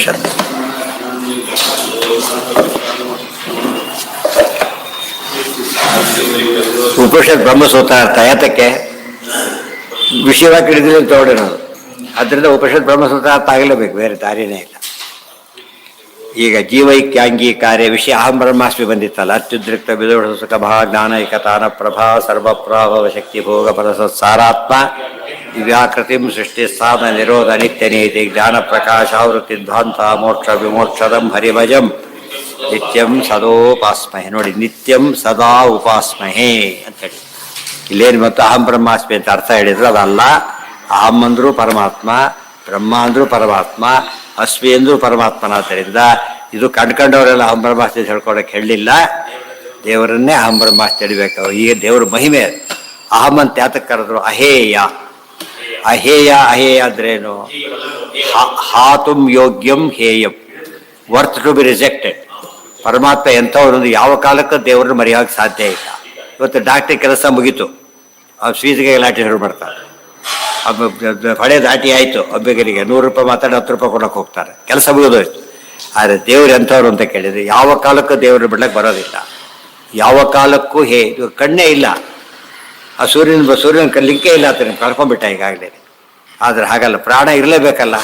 ಉಪನಿಷತ್. ಉಪನಿಷತ್ ಬ್ರಹ್ಮಸೂತ್ರ ಅರ್ಥ ಯಾತಕ್ಕೆ ವಿಷಯವಾಗಿ ಹಿಡಿದಿಲ್ಲ ತಗೊಂಡಿರೋದು. ಅದರಿಂದ ಉಪನಿಷತ್ ಬ್ರಹ್ಮಸೂತ್ರ ಅರ್ಥ ಆಗಲೇಬೇಕು, ಬೇರೆ ದಾರಿನೇ ಇಲ್ಲ. ಈಗ ಜೀವೈಕ್ಯಾಂಗೀಕಾರ್ಯ ವಿಷಯ ಅಹಂ ಬ್ರಹ್ಮಾಸ್ಮಿ ಬಂದಿತ್ತಲ್ಲ, ಅತ್ಯುದ್ರಿಕ್ತ ವಿದೋಷ ಸುಖ ಭಾ ಜ್ಞಾನೈಕತಾನ ಪ್ರಭಾ ಸರ್ವಪ್ರಾಭವ ಶಕ್ತಿ ಭೋಗ ಪರಸತ್ಸಾರಾತ್ಮ ದಿವ್ಯಾಕೃತಿಂ ಸೃಷ್ಟಿ ಸ್ಥಾನ ನಿರೋಧ ನಿತ್ಯ ನೀತಿ ಜ್ಞಾನ ಪ್ರಕಾಶಾವೃತ್ತಿ ಧ್ವಾಂತ ಮೋಕ್ಷ ವಿಮೋಕ್ಷದಂ ಹರಿಭಜಂ ನಿತ್ಯಂ ಸದೋಪಾಸ್ಮಹೆ. ನೋಡಿ, ನಿತ್ಯಂ ಸದಾ ಉಪಾಸ್ಮಹೆ ಅಂತೇಳಿ ಇಲ್ಲೇನು ಮತ್ತು ಅಹಂ ಬ್ರಹ್ಮಾಸ್ಮಿ ಅಂತ ಅರ್ಥ ಹೇಳಿದ್ರು. ಅದಲ್ಲ, ಅಹಂ ಅಂದ್ರೂ ಪರಮಾತ್ಮ, ಬ್ರಹ್ಮ ಅಂದ್ರೂ ಪರಮಾತ್ಮ, ಅಸ್ಮಿ ಅಂದ್ರೂ ಪರಮಾತ್ಮನಾದ್ದರಿಂದ ಇದು ಕಂಡ್ಕೊಂಡವರೆಲ್ಲ ಅಹಂ ಬ್ರಹ್ಮಾಸ್ಮಿ ಹೇಳ್ಕೊಳಕ್ಕೆ ಹೇಳಲಿಲ್ಲ. ದೇವರನ್ನೇ ಅಹಂ ಬ್ರಹ್ಮಾಸ್ಮಿ ತಿಳಿಬೇಕು. ಈಗ ದೇವ್ರ ಮಹಿಮೆ ಅಹಂ ಅಂತ ಯಾತಕ್ಕೆ ಕರೆದ್ರು? ಅಹೇಯ. ಅಹೇಯ ಅಹೇಯ ಅಂದ್ರೇನು? ಹಾತುಂ ಯೋಗ್ಯಂ ಹೇಯಂ, ವರ್ತ್ ಟು ಬಿ ರಿಜೆಕ್ಟೆಡ್. ಪರಮಾತ್ಮ ಎಂಥವ್ರೊಂದು ಯಾವ ಕಾಲಕ್ಕೂ ದೇವರನ್ನು ಮರೆಯೋಕ್ಕೆ ಸಾಧ್ಯ ಇಲ್ಲ. ಇವತ್ತು ಡಾಕ್ಟ್ರಿ ಕೆಲಸ ಮುಗೀತು, ಅವ್ರು ಸ್ವೀಟ್ಗೆ ಲಾಟಿ ಶುರು ಮಾಡ್ತಾರೆ. ಹಳೆ ದಾಟಿ ಆಯಿತು, ಒಬ್ಬರಿಗೆ 100 ರೂಪಾಯಿ ಮಾತಾಡಿ 10 ರೂಪಾಯಿ ಕೊಡೋಕೆ ಹೋಗ್ತಾರೆ, ಕೆಲಸ ಮುಗಿದೋಯ್ತು. ಆದರೆ ದೇವ್ರು ಎಂಥವ್ರು ಅಂತ ಕೇಳಿದರೆ ಯಾವ ಕಾಲಕ್ಕೂ ದೇವ್ರ ಬಿಡ್ಲಕ್ಕೆ ಬರೋದಿಲ್ಲ. ಯಾವ ಕಾಲಕ್ಕೂ ಕಣ್ಣೇ ಇಲ್ಲ, ಆ ಸೂರ್ಯನ ಲಿಂಕೇ ಇಲ್ಲ ಅಂತ ಕಳ್ಕೊಂಡ್ಬಿಟ್ಟ ಈಗಾಗಲೇ. ಆದರೆ ಹಾಗಲ್ಲ, ಪ್ರಾಣ ಇರಲೇಬೇಕಲ್ಲ.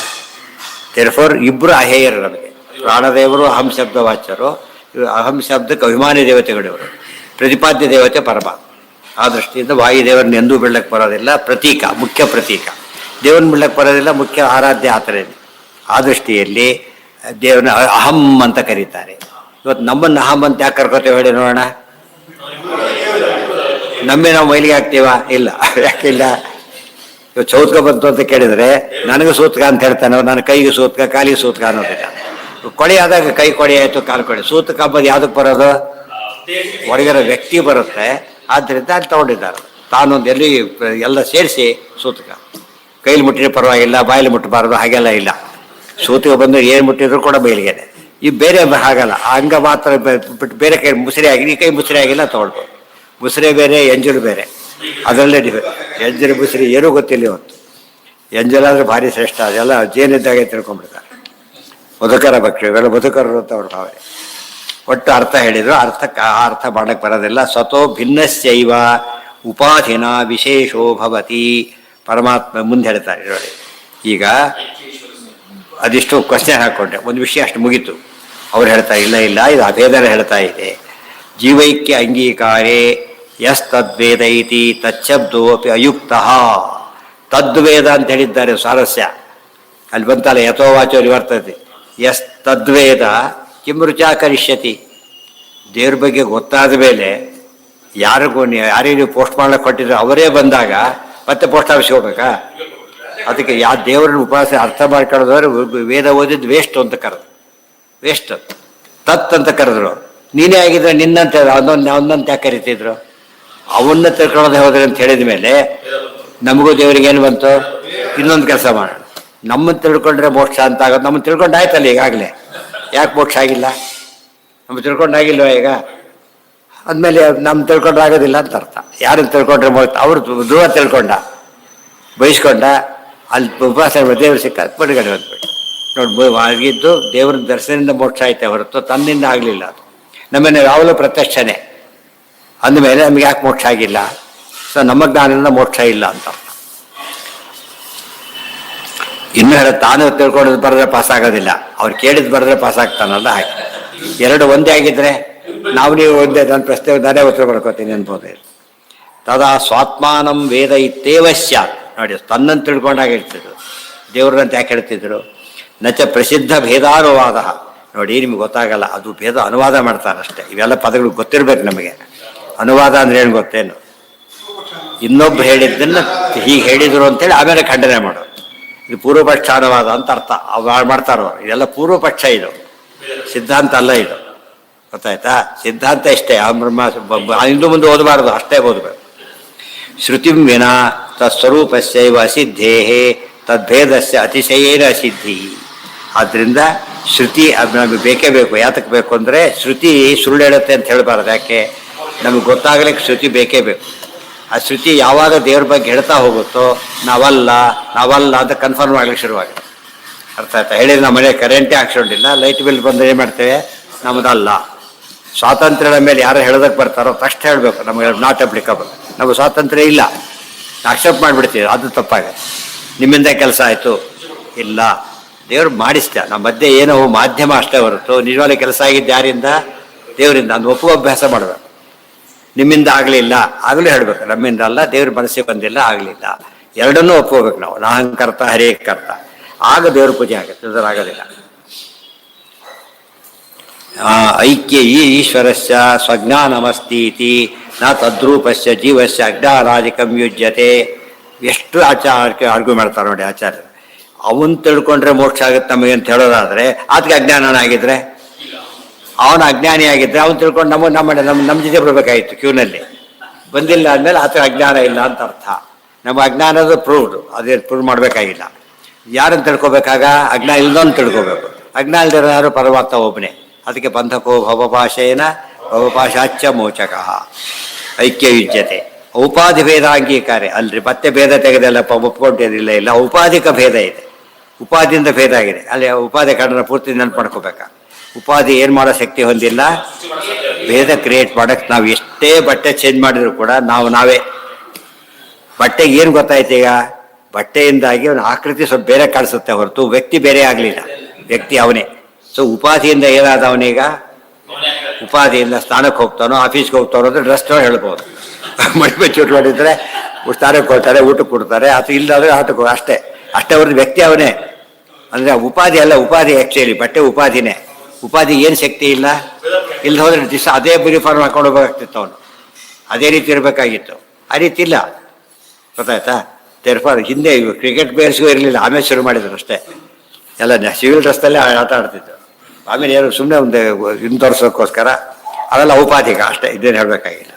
ದೇರ್ಫೋರ್ ಇಬ್ಬರು ಅಹೇಯರು ನಮಗೆ. ಪ್ರಾಣದೇವರು ಅಹಂ ಶಬ್ದ ವಾಚ್ಯರು, ಅಹಂ ಶಬ್ದಕ್ಕೆ ಅಭಿಮಾನಿ ದೇವತೆಗಳಿವರು, ಪ್ರತಿಪಾದ್ಯ ದೇವತೆ ಪರಮಾತ್ಮ. ಆ ದೃಷ್ಟಿಯಿಂದ ವಾಯುದೇವರನ್ನ ಎಂದೂ ಬಿಡ್ಲಕ್ಕೆ ಬರೋದಿಲ್ಲ, ಪ್ರತೀಕ, ಮುಖ್ಯ ಪ್ರತೀಕ. ದೇವ್ರನ್ನ ಬಿಡ್ಲಕ್ಕೆ ಬರೋದಿಲ್ಲ, ಮುಖ್ಯ ಆರಾಧ್ಯ ಆ ಥರ. ಆ ದೃಷ್ಟಿಯಲ್ಲಿ ದೇವ್ರನ್ನ ಅಹಂ ಅಂತ ಕರೀತಾರೆ. ಇವತ್ತು ನಮ್ಮನ್ನು ಅಹಂ ಅಂತ ಯಾಕೆ ಕರ್ಕೋತೇವೆ ಹೇಳಿ ನೋಡೋಣ? ನಮ್ಮೇ ನಾವು ಮೈಲಿಗೆ ಹಾಕ್ತೀವ? ಇಲ್ಲ. ಯಾಕಿಲ್ಲ? ಇವತ್ತು ಸೌತ್ಕ ಬಂತು ಅಂತ ಕೇಳಿದರೆ ನನಗೆ ಸೂತ್ಕ ಅಂತ ಹೇಳ್ತಾನೆ, ನನ್ನ ಕೈಗೆ ಸೂತ್ಕ, ಕಾಲಿಗೆ ಸೂತ್ಕ ಅನ್ನೋದಿಲ್ಲ. ಕೊಡೆ ಆದಾಗ ಕೈ ಕೊಡೆ ಆಯಿತು, ಕಾಲು ಕೊಡೆ. ಸೂತಕ ಹಬ್ಬದು ಯಾವುದಕ್ಕೆ ಬರೋದು? ಹೊರಗಿರೋ ವ್ಯಕ್ತಿ ಬರುತ್ತೆ. ಆದ್ದರಿಂದ ಅಲ್ಲಿ ತಗೊಂಡಿದ್ದಾರೆ. ತಾನೊಂದು ಎಲ್ಲಿ ಎಲ್ಲ ಸೇರಿಸಿ ಸೂತಕ. ಕೈಲಿ ಮುಟ್ಟಿದ್ರೆ ಪರವಾಗಿಲ್ಲ, ಬಾಯಲ್ಲಿ ಮುಟ್ಟಬಾರದು, ಹಾಗೆಲ್ಲ ಇಲ್ಲ. ಸೂತಕ ಬಂದು ಏನು ಮುಟ್ಟಿದ್ರು ಕೂಡ ಬಯಲಿಗೆನೆ. ಈ ಬೇರೆ ಹಾಗಲ್ಲ, ಅಂಗ ಮಾತ್ರ ಬಿಟ್ಟು ಬೇರೆ ಕೈ ಮುಸುರಿ ಆಗಿದೆ, ಈ ಕೈ ಮುಸುರಿ ಆಗಿಲ್ಲ ತೊಗೊಳ್ಬೋದು. ಮುಸುರೆ ಬೇರೆ, ಎಂಜಲು ಬೇರೆ, ಅದರಲ್ಲೇ ಡಿಫೆಕ್ಟ್. ಎಂಜಲು ಮುಸುರಿ ಏನೂ ಗೊತ್ತಿಲ್ಲ ಇವತ್ತು. ಎಂಜಲಾದರೆ ಭಾರಿ ಶ್ರೇಷ್ಠ. ಅದೆಲ್ಲ ಜೇನಿದ್ದಾಗೆ ತಿಳ್ಕೊಂಡ್ಬಿಡ್ತಾರೆ. ಮಧುಕರ ಭಕ್ಷ್ಯ ಇವೆಲ್ಲ ಮಧುಕರರು ಅಂತ ಅವ್ರ ಭಾವನೆ. ಒಟ್ಟು ಅರ್ಥ ಹೇಳಿದ್ರು. ಅರ್ಥ ಮಾಡಕ್ಕೆ ಬರೋದಿಲ್ಲ. ಸ್ವತೋ ಭಿನ್ನಸ್ಯೈವ ಉಪಾಧಿನ ವಿಶೇಷೋ ಭವತಿ. ಪರಮಾತ್ಮ ಮುಂದೆ ಹೇಳ್ತಾರೆ ನೋಡಿ. ಈಗ ಅದಿಷ್ಟು ಕ್ವಶನ್ ಹಾಕ್ಕೊಂಡ್ರೆ ಒಂದು ವಿಷಯ ಅಷ್ಟು ಮುಗೀತು. ಅವ್ರು ಹೇಳ್ತಾ ಇಲ್ಲ, ಇದು ಅಭೇದನ ಹೇಳ್ತಾ ಇದೆ. ಜೀವೈಕ್ಯ ಅಂಗೀಕಾರೇ ಯಸ್ ತದ್ವೇದ ಇತಿ ತಚ್ಛಬ್ದೋ ಅಪಿ ಅಯುಕ್ತ. ತದ್ವೇದ ಅಂತ ಹೇಳಿದ್ದಾರೆ ಸ್ವಾರಸ್ಯ. ಅಲ್ಲಿ ಬಂತಲ್ಲ, ಯಥೋವಾಚೋ ನಿವರ್ತತೆ. ಯಸ್ ತದ್ವೇದ ಕಿಂ ರುಚಾ ಕರಿಷ್ಯತಿ. ದೇವ್ರ ಬಗ್ಗೆ ಗೊತ್ತಾದ ಮೇಲೆ ಯಾರಿಗೆ ಪೋಸ್ಟ್ ಮಾಡ್ಲಿಕ್ಕೆ ಕೊಟ್ಟಿದ್ರೆ ಅವರೇ ಬಂದಾಗ ಮತ್ತೆ ಪೋಸ್ಟ್ ಆಫೀಸ್ಗೆ ಹೋಗ್ಬೇಕಾ? ಅದಕ್ಕೆ ಯಾವ ದೇವರನ್ನ ಉಪವಾಸ ಅರ್ಥ ಮಾಡ್ಕೊಳ್ಳೋದವ್ರು ವೇದ ಓದಿದ್ದು ವೇಸ್ಟ್ ಅಂತ ಕರೆದು, ವೇಸ್ಟ್ ತತ್ ಅಂತ ಕರೆದ್ರು. ನೀನೇ ಆಗಿದ್ರೆ ನಿನ್ನಂತ ಅವನಂತ ಯಾಕೆ ಕರಿತಿದ್ರು? ಅವನ್ನ ತಿಳ್ಕೊಳ್ಳೋದೇ ಹೋದ್ರೆ ಅಂತ ಹೇಳಿದ ಮೇಲೆ ನಮಗೂ ದೇವರಿಗೆ ಏನು ಬಂತು? ಇನ್ನೊಂದು ಕೆಲಸ ಮಾಡೋಣ, ನಮ್ಮನ್ನು ತಿಳ್ಕೊಂಡ್ರೆ ಮೋಕ್ಷ ಅಂತ ಆಗೋದು. ನಮ್ಮನ್ನು ತಿಳ್ಕೊಂಡು ಆಯ್ತಲ್ಲ ಈಗಾಗಲೇ, ಯಾಕೆ ಮೋಕ್ಷ ಆಗಿಲ್ಲ? ನಮ್ಮ ತಿಳ್ಕೊಂಡಾಗಿಲ್ವ ಈಗ? ಅಂದಮೇಲೆ ನಮ್ಮ ತಿಳ್ಕೊಂಡ್ರೆ ಆಗೋದಿಲ್ಲ ಅಂತ ಅರ್ಥ. ಯಾರನ್ನು ತಿಳ್ಕೊಂಡ್ರೆ ಮೋಕ್ಷ? ಅವರು ಧ್ರುವ ತಿಳ್ಕೊಂಡ, ಬಯಸ್ಕೊಂಡ, ಅಲ್ಲಿ ಉಪವಾಸ ದೇವ್ರು ಸಿಕ್ಕ ಬಿಡುಗಡೆ ಬಂದ್ಬಿಟ್ಟು ನೋಡಿ. ಆಗಿದ್ದು ದೇವ್ರ ದರ್ಶನದಿಂದ ಮೋಕ್ಷ ಆಯ್ತೆ ಹೊರತು ತನ್ನಿಂದ ಆಗಲಿಲ್ಲ. ಅದು ನಮ್ಮನ್ನು ಯಾವಾಗಲೂ ಪ್ರತ್ಯಕ್ಷನೇ. ಅಂದಮೇಲೆ ನಮಗೆ ಯಾಕೆ ಮೋಕ್ಷ ಆಗಿಲ್ಲ? ಸೊ ನಮ್ಮ ಜ್ಞಾನದಿಂದ ಮೋಕ್ಷ ಇಲ್ಲ ಅಂತ ಅರ್ಥ. ಇನ್ನು ಹೇಳ, ತಾನು ತಿಳ್ಕೊಂಡದ್ದು ಬರೆದ್ರೆ ಪಾಸ್ ಆಗೋದಿಲ್ಲ, ಅವ್ರು ಕೇಳಿದ್ ಬರೆದ್ರೆ ಪಾಸ್ ಆಗ್ತಾನಲ್ಲ. ಹಾಗೆ ಎರಡು ಒಂದೇ ಆಗಿದ್ರೆ ನಾವು ನೀವು ಒಂದೇ. ನನ್ನ ಪ್ರಶ್ನೆ ನಾನೇ ಉತ್ತರ ಬರ್ಕೋತೀನಿ ಅನ್ಬೋದು. ತದಾ ಸ್ವಾತ್ಮಾನಂ ವೇದ ಇತ್ತೇವ ಸ್ಯಾತ್. ನೋಡಿ, ತನ್ನನ್ನು ತಿಳ್ಕೊಂಡಾಗ ಹೇಳ್ತಿದ್ರು. ದೇವ್ರಂತ ಯಾಕೆ ಹೇಳ್ತಿದ್ರು? ನಚ ಪ್ರಸಿದ್ಧ ಭೇದಾನುವಾದ. ನೋಡಿ, ನಿಮ್ಗೆ ಗೊತ್ತಾಗಲ್ಲ, ಅದು ಭೇದ ಅನುವಾದ ಮಾಡ್ತಾರಷ್ಟೇ. ಇವೆಲ್ಲ ಪದಗಳು ಗೊತ್ತಿರ್ಬೇಕು ನಮಗೆ. ಅನುವಾದ ಅಂದ್ರೆ ಏನು ಗೊತ್ತೇನು? ಇನ್ನೊಬ್ರು ಹೇಳಿದ್ದನ್ನು ಹೀಗೆ ಹೇಳಿದ್ರು ಅಂತೇಳಿ ಆಮೇಲೆ ಖಂಡನೆ ಮಾಡೋದು. ಇದು ಪೂರ್ವಪಕ್ಷ ಅನುವಾದ ಅಂತ ಅರ್ಥ. ಅವ್ರು ಮಾಡ್ತಾರೋ. ಇದೆಲ್ಲ ಪೂರ್ವಪಕ್ಷ, ಇದು ಸಿದ್ಧಾಂತ ಅಲ್ಲ. ಇದು ಗೊತ್ತಾಯ್ತಾ? ಸಿದ್ಧಾಂತ ಇಷ್ಟೇ. ಇಂದು ಮುಂದೆ ಓದಬಾರದು, ಅಷ್ಟೇ ಓದಬೇಕು. ಶ್ರುತಿಂ ವಿನಾ ತತ್ಸ್ವರೂಪಸ್ಯೈವ ಅಸಿದ್ಧೇಹೇ ತದ್ಭೇದಸ್ಯ ಅತಿಶಯೇನ ಅಸಿದ್ಧಿ. ಆದ್ದರಿಂದ ಶ್ರುತಿ ಅದು ನಮಗೆ ಬೇಕೇ ಬೇಕು. ಯಾತಕ್ಕೆ ಬೇಕು ಅಂದರೆ ಶ್ರುತಿ ಸುಳ್ಳು ಹೇಳುತ್ತೆ ಅಂತ ಹೇಳಬಾರ್ದು. ಯಾಕೆ? ನಮಗೆ ಗೊತ್ತಾಗಲಿಕ್ಕೆ ಶ್ರುತಿ ಬೇಕೇ ಬೇಕು. ಆ ಶ್ರುತಿ ಯಾವಾಗ ದೇವ್ರ ಬಗ್ಗೆ ಹೇಳ್ತಾ ಹೋಗುತ್ತೋ ನಾವಲ್ಲ ಅಂತ ಕನ್ಫರ್ಮ್ ಆಗ್ಲಿಕ್ಕೆ ಶುರುವಾಗುತ್ತೆ. ಅರ್ಥ ಆಯ್ತಾ? ಹೇಳಿದ್ರೆ ನಮ್ಮ ಮನೆ ಕರೆಂಟೇ ಹಾಕ್ಸ್ಕೊಂಡಿಲ್ಲ, ಲೈಟ್ ಬಿಲ್ ಬಂದರೆ ಏನು ಮಾಡ್ತೇವೆ, ನಮ್ಮದಲ್ಲ. ಸ್ವಾತಂತ್ರ್ಯದ ಮೇಲೆ ಯಾರು ಹೇಳೋದಕ್ಕೆ ಬರ್ತಾರೋ ತಕ್ಷಣ ಹೇಳಬೇಕು, ನಮಗೆ ನಾಟ್ ಅಪ್ಲಿಕಬಲ್, ನಮಗೆ ಸ್ವಾತಂತ್ರ್ಯ ಇಲ್ಲ, ಅಕ್ಸೆಪ್ಟ್ ಮಾಡಿಬಿಡ್ತೀವಿ, ಅದು ತಪ್ಪಾಗುತ್ತೆ. ನಿಮ್ಮಿಂದ ಕೆಲಸ ಆಯಿತು ಇಲ್ಲ, ದೇವ್ರು ಮಾಡಿಸ್ತ, ನಮ್ಮ ಮಧ್ಯೆ ಏನೋ ಮಾಧ್ಯಮ ಅಷ್ಟೇ ಹೊರತು ನಿಜವಾಗ್ಲೂ ಕೆಲಸ ಆಗಿದ್ದು ಯಾರಿಂದ, ದೇವರಿಂದ. ಅದು ಒಪ್ಪುವ ಅಭ್ಯಾಸ ಮಾಡಬೇಕು. ನಿಮ್ಮಿಂದ ಆಗಲಿಲ್ಲ ಆಗಲೂ ಹೇಳಬೇಕು, ನಮ್ಮಿಂದ ಅಲ್ಲ, ದೇವ್ರ ಮನಸ್ಸಿಗೆ ಬಂದಿಲ್ಲ, ಆಗಲಿಲ್ಲ, ಎರಡನ್ನೂ ಒಪ್ಕೋಬೇಕು ನಾವು. ನಾಹಂಕರ್ತ ಹರೇ ಕರ್ತ, ಆಗ ದೇವ್ರ ಪೂಜೆ ಆಗುತ್ತೆ, ಅದರಾಗೋದಿಲ್ಲ. ಐಕ್ಯ ಈಶ್ವರಸ್ಯ ಸ್ವಜ್ಞಾನಮಸ್ತೀತಿ ನ ತದ್ರೂಪಸ್ಯ ಜೀವಸ್ಯ ಅಜ್ಞಾನಾದಿಕಂ ಯುಜ್ಯತೆ. ಎಷ್ಟು ಆರ್ಗ್ಯೂ ಮಾಡ್ತಾರೆ ನೋಡಿ ಆಚಾರ್ಯರು. ಅವನ್ ತಿಳ್ಕೊಂಡ್ರೆ ಮೋಕ್ಷ ಆಗುತ್ತೆ ನಮಗೆ ಅಂತ ಹೇಳೋದಾದ್ರೆ, ಆತಗೆ ಅಜ್ಞಾನನಾಗಿದ್ರೆ, ಅವನ ಅಜ್ಞಾನಿ ಆಗಿದ್ರೆ ಅವನು ತಿಳ್ಕೊಂಡು ನಮ್ಮ ಜೊತೆ ಬರಬೇಕಾಗಿತ್ತು, ಕ್ಯೂನಲ್ಲಿ ಬಂದಿಲ್ಲ ಅಂದಮೇಲೆ ಆತಗೆ ಅಜ್ಞಾನ ಇಲ್ಲ ಅಂತ ಅರ್ಥ. ನಮ್ಮ ಅಜ್ಞಾನದ ಪ್ರೂವ್ಡ್, ಅದೇ ಪ್ರೂವ್ ಮಾಡಬೇಕಾಗಿಲ್ಲ. ಯಾರನ್ನು ತಿಳ್ಕೊಬೇಕಾಗ, ಅಜ್ಞಾನ ಇಲ್ಲದೊಂದು ತಿಳ್ಕೊಬೇಕು. ಅಜ್ಞಾನ ಇಲ್ಲದ ಯಾರು, ಪರಮಾತ್ಮ ಒಬ್ಬನೇ. ಅದಕ್ಕೆ ಬಂಧಕೋ ಭವಪಾಶೇನ ಭವಪಾಶಾಚ್ಚ ಮೋಚಕಃ ಐಕ್ಯ ಯುಜ್ಯತೆ. ಉಪಾಧಿ ಭೇದ ಅಂಗೀಕಾರ ಅಲ್ರಿ, ಮತ್ತೆ ಭೇದ ತೆಗೆದೆಲ್ಲ ಒಪ್ಕೊಂಡಿರಲಿಲ್ಲ, ಇಲ್ಲ ಉಪಾಧಿಕ ಭೇದ ಇದೆ, ಉಪಾಧಿಯಿಂದ ಭೇದ ಆಗಿದೆ. ಅಲ್ಲಿ ಉಪಾಧಿ ಕಾರಣ ಪೂರ್ತಿ ನೆನಪು ಮಾಡ್ಕೋಬೇಕ. ಉಪಾಧಿ ಏನು ಮಾಡೋ ಶಕ್ತಿ ಹೊಂದಿಲ್ಲ, ಭೇದ ಕ್ರಿಯೇಟ್ ಮಾಡಕ್ಕೆ. ನಾವು ಎಷ್ಟೇ ಬಟ್ಟೆ ಚೇಂಜ್ ಮಾಡಿದ್ರು ಕೂಡ ನಾವೇ. ಬಟ್ಟೆಗೆ ಏನು ಗೊತ್ತಾಯ್ತು ಈಗ, ಬಟ್ಟೆಯಿಂದಾಗಿ ಅವನ ಆಕೃತಿ ಸ್ವಲ್ಪ ಬೇರೆ ಕಾಣಿಸುತ್ತೆ ಹೊರತು ವ್ಯಕ್ತಿ ಬೇರೆ ಆಗಲಿಲ್ಲ, ವ್ಯಕ್ತಿ ಅವನೇ. ಸೊ ಉಪಾಧಿಯಿಂದ ಏನಾದ ಅವನೀಗ, ಉಪಾಧಿಯಿಂದ ಸ್ಥಾನಕ್ಕೆ ಹೋಗ್ತಾನೋ, ಆಫೀಸ್ಗೆ ಹೋಗ್ತಾನೋ ಅಂದ್ರೆ ಡ್ರೆಸ್ ಹೇಳ್ಬೋದು. ಮಡಿಮೆ ಚೂಟ್ ಮಾಡಿದ್ರೆ ಸ್ಥಾನಕ್ಕೆ ಹೋಗ್ತಾರೆ, ಊಟಕ್ಕೆ ಕೊಡ್ತಾರೆ, ಅಥವಾ ಇಲ್ಲಾದ್ರೆ ಆಟಕ್ಕೆ ಅಷ್ಟೇ ಅವ್ರದ್ದು ವ್ಯಕ್ತಿ ಅವನೇ. ಅಂದರೆ ಉಪಾಧಿ ಅಲ್ಲ, ಉಪಾಧಿ ಆ್ಯಕ್ಚುಲಿ ಬಟ್ಟೆ ಉಪಾಧಿನೇ. ಉಪಾಧಿ ಏನು ಶಕ್ತಿ ಇಲ್ಲ, ಇಲ್ಲಿ ಹೋದ್ರೆ ದಿವಸ ಅದೇ ಯೂನಿಫಾರ್ಮ್ ಹಾಕೊಂಡು ಹೋಗ್ಬೇಕಾಗ್ತಿತ್ತು ಅವನು, ಅದೇ ರೀತಿ ಇರಬೇಕಾಗಿತ್ತು. ಆ ರೀತಿ ಇಲ್ಲ, ಗೊತ್ತಾಯ್ತಾ? ತೆರ್ಫಾರ್ ಹಿಂದೆ ಕ್ರಿಕೆಟ್ ಪ್ಲೇಯರ್ಸ್ಗೂ ಇರಲಿಲ್ಲ, ಆಮೇಲೆ ಶುರು ಮಾಡಿದ್ರು ಅಷ್ಟೇ. ಎಲ್ಲ ಸಿವಿಲ್ ಡ್ರೆಸ್ದಲ್ಲೇ ಆಟ ಆಡ್ತಿದ್ದು. ಆಮೇಲೆ ಏನು ಸುಮ್ಮನೆ ಒಂದು ಇನ್ನು ತೋರಿಸೋಕ್ಕೋಸ್ಕರ, ಅವೆಲ್ಲ ಉಪಾಧಿಗ ಅಷ್ಟೇ, ಇದೇನು ಹೇಳಬೇಕಾಗಿಲ್ಲ.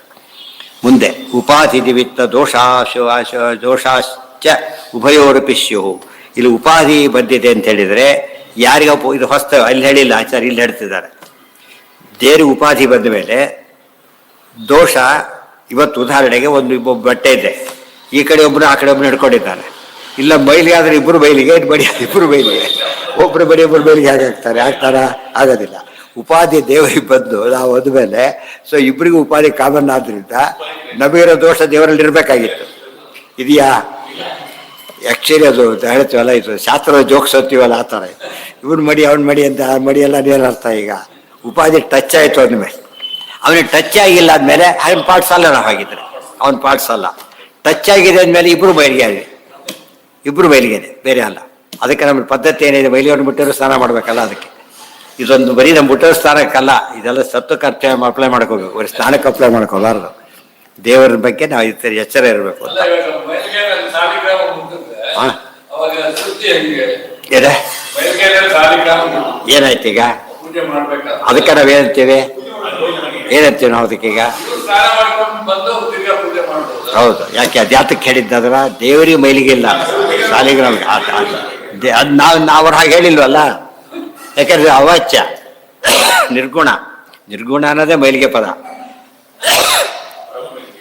ಮುಂದೆ ಉಪಾಧಿ ನಿಮಿತ್ತ ದೋಷಾಶ್ಚ ಉಭಯೋರಪಿಸ್ಯು. ಇಲ್ಲಿ ಉಪಾಧಿ ಬಂದಿದೆ ಅಂತ ಹೇಳಿದರೆ ಯಾರಿಗಪ್ಪ ಇದು ಹೊಸ್ತ, ಅಲ್ಲಿ ಹೇಳಿಲ್ಲ ಆಚಾರ್ಯ, ಇಲ್ಲಿ ಹೇಳ್ತಿದ್ದಾರೆ. ದೇವ್ರಿಗೆ ಉಪಾಧಿ ಬಂದ ಮೇಲೆ ದೋಷ. ಇವತ್ತು ಉದಾಹರಣೆಗೆ ಒಂದು ಬಟ್ಟೆ ಇದೆ, ಈ ಕಡೆ ಒಬ್ಬರು ಆ ಕಡೆ ಒಬ್ಬರು ಹಿಡ್ಕೊಂಡಿದ್ದಾನೆ. ಇಲ್ಲ ಬೈಲಿಗೆ ಆದರೆ ಇಬ್ಬರು ಬೈಲಿಗೆ, ಇಬ್ಬರು ಬೈಲಿಗೆ, ಒಬ್ಬರು ಬರೀ ಒಬ್ಬರು ಬೈಲಿಗೆ ಹೇಗೆ ಆಗ್ತಾರ? ಆಗೋದಿಲ್ಲ. ಉಪಾಧಿ ದೇವರಿಗೆ ಬಂದು ನಾವು ಹೋದ್ಮೇಲೆ, ಸೊ ಇಬ್ಬರಿಗೂ ಉಪಾಧಿ ಕಾಮನ್ ಆದ್ರಿಂದ ನಮಗಿರೋ ದೋಷ ದೇವರಲ್ಲಿ ಇರಬೇಕಾಗಿತ್ತು. ಇದೆಯಾ? ಆ್ಯಕ್ಚುಲಿ ಅದು ಹೇಳ್ತೀವಲ್ಲ, ಇದು ಶಾಸ್ತ್ರದ ಜೋಕ್ಸ್ ಅಂತೀವಲ್ಲ, ಆ ಥರ ಇವನು ಮಡಿ ಅವ್ನು ಮಡಿ ಅಂತ, ಮಡಿ ಎಲ್ಲ ಏನರ್ಥ. ಈಗ ಉಪಾಧಿ ಟಚ್ ಆಯಿತು ಅಂದಮೇಲೆ, ಅವನಿಗೆ ಟಚ್ ಆಗಿಲ್ಲ ಅಂದಮೇಲೆ ಅವನ ಪಾರ್ಟ್ಸ್ ಅಲ್ಲ, ನಾವು ಹಾಗಿದ್ರೆ ಅವನ ಪಾರ್ಟ್ಸ್ ಅಲ್ಲ. ಟಚ್ ಆಗಿದೆ ಅಂದಮೇಲೆ ಇಬ್ಬರು ಬಯಲಿಗೆ ಬೇರೆ ಅಲ್ಲ. ಅದಕ್ಕೆ ನಮ್ಮ ಪದ್ಧತಿ ಏನಿದೆ, ಬಯಲಿಯನ್ನು ಬಿಟ್ಟರು ಸ್ನಾನ ಮಾಡಬೇಕಲ್ಲ. ಅದಕ್ಕೆ ಇದೊಂದು ಬರೀ ನಮ್ಮ ಬಿಟ್ಟರು ಸ್ನಾನಕ್ಕಲ್ಲ, ಇದೆಲ್ಲ ಸತ್ವಕ್ಕೆ ಅಪ್ಲೈ ಮಾಡ್ಕೋಬೇಕು, ಬರೀ ಸ್ನಾನಕ್ಕೆ ಅಪ್ಲೈ ಮಾಡ್ಕೋಬಾರ್ದು. ದೇವರ ಬಗ್ಗೆ ನಾವು ಎಚ್ಚರ ಇರಬೇಕು ಅಂತ. ಏನಾಯ್ತು ಈಗ? ಅದಕ್ಕೆ ನಾವೇನಂತೀವಿ ನಾವು ಅದಕ್ಕೀಗ? ಹೌದು, ಯಾಕೆ ಅದ್ಯಾತಕ್ಕೆ ಹೇಳಿದ್ದದ್ರ? ದೇವರಿಗೆ ಮೈಲಿಗೆ ಇಲ್ಲ, ಸಾಲಿಗ್ರಾಮ. ಅದು ನಾವು ಹಾಗೆ ಹೇಳಿಲ್ವಲ್ಲ, ಯಾಕಂದ್ರೆ ಅವಾಚ್ಯ ನಿರ್ಗುಣ ಅನ್ನೋದೇ ಮೈಲಿಗೆ ಪದ,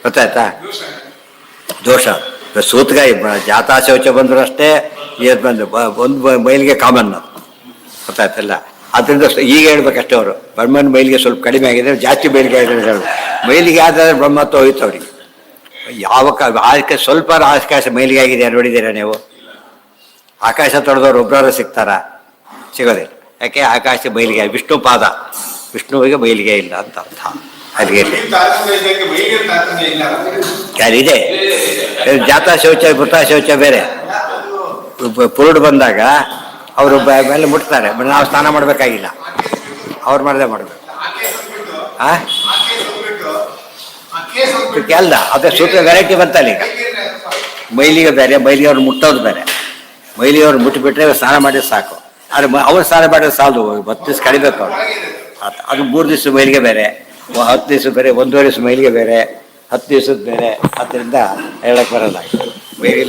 ಗೊತ್ತಾಯ್ತಾ? ದೋಷ ಸೂತ್ಗ ಜಾತಾ ಶೌಚ ಬಂದ್ರು ಅಷ್ಟೇ, ಬಂದು ಒಂದು ಮೈಲಿಗೆ ಕಾಮನ್, ಗೊತ್ತಾಯ್ತಲ್ಲ? ಅದರಿಂದ ಈಗ ಹೇಳ್ಬೇಕಷ್ಟೇ. ಅವರು ಬ್ರಹ್ಮನ ಮೈಲಿಗೆ ಸ್ವಲ್ಪ ಕಡಿಮೆ ಆಗಿದೆ, ಜಾಸ್ತಿ ಮೈಲಿಗೆ ಆಗಿದೆ. ಮೈಲಿಗೆ ಆದ್ರೆ ಬ್ರಹ್ಮತ್ವ ಹೋಯ್ತು ಅವ್ರಿಗೆ. ಯಾವ ಸ್ವಲ್ಪ ಆಕಾಶ ಮೈಲಿಗೆ ಆಗಿದೆ ನೋಡಿದ್ದೀರಾ ನೀವು? ಆಕಾಶ ತೊಳೆದವ್ರು ಒಬ್ಬರು ಸಿಗ್ತಾರ? ಸಿಗೋದಿಲ್ಲ. ಯಾಕೆ? ಆಕಾಶ ಮೈಲಿಗೆ, ವಿಷ್ಣು ಪಾದ, ವಿಷ್ಣುವಿಗೆ ಮೈಲಿಗೆ ಇಲ್ಲ ಅಂತ ಅರ್ಥ. ಅಲ್ಲಿಗೆ ಯಾರಿದೆ? ಜಾತಾ ಶೌಚ ಮೃತ ಶೌಚ ಬೇರೆ. ಪುರುಡು ಬಂದಾಗ ಅವರು ಮೇಲೆ ಮುಟ್ತಾರೆ, ನಾವು ಸ್ನಾನ ಮಾಡಬೇಕಾಗಿಲ್ಲ, ಅವ್ರು ಮಾಡದೆ ಮಾಡಬೇಕು. ಅಲ್ಲ, ಅದೇ ಸೂತ್ರ ವೆರೈಟಿ ಬಂತಲ್ಲ ಈಗ. ಮೈಲಿಗೆ ಬೇರೆ, ಮೈಲಿಗೆ ಅವ್ರು ಮುಟ್ಟೋದು ಬೇರೆ. ಮೈಲಿಗೆ ಅವ್ರು ಮುಟ್ಟಿಬಿಟ್ರೆ ಸ್ನಾನ ಮಾಡಿದ್ರೆ ಸಾಕು. ಆದರೆ ಅವ್ರು ಸ್ನಾನ ಮಾಡಿದ್ರೆ ಸಾಲದು, 10 ದಿವಸ ಕಡಿಬೇಕು ಅವ್ರು. ಅದು 3 ದಿವಸ ಮೈಲಿಗೆ ಬೇರೆ, 10 ದಿವಸ ಬೇರೆ, 1.5 ದಿವಸ ಮೈಲಿಗೆ ಬೇರೆ, 10 ದಿವಸದ ಬೇರೆ. ಅದರಿಂದ ಹೇಳಕ್ಕೆ ಬರಲ್ಲ. ಮೈಲಿಗೆ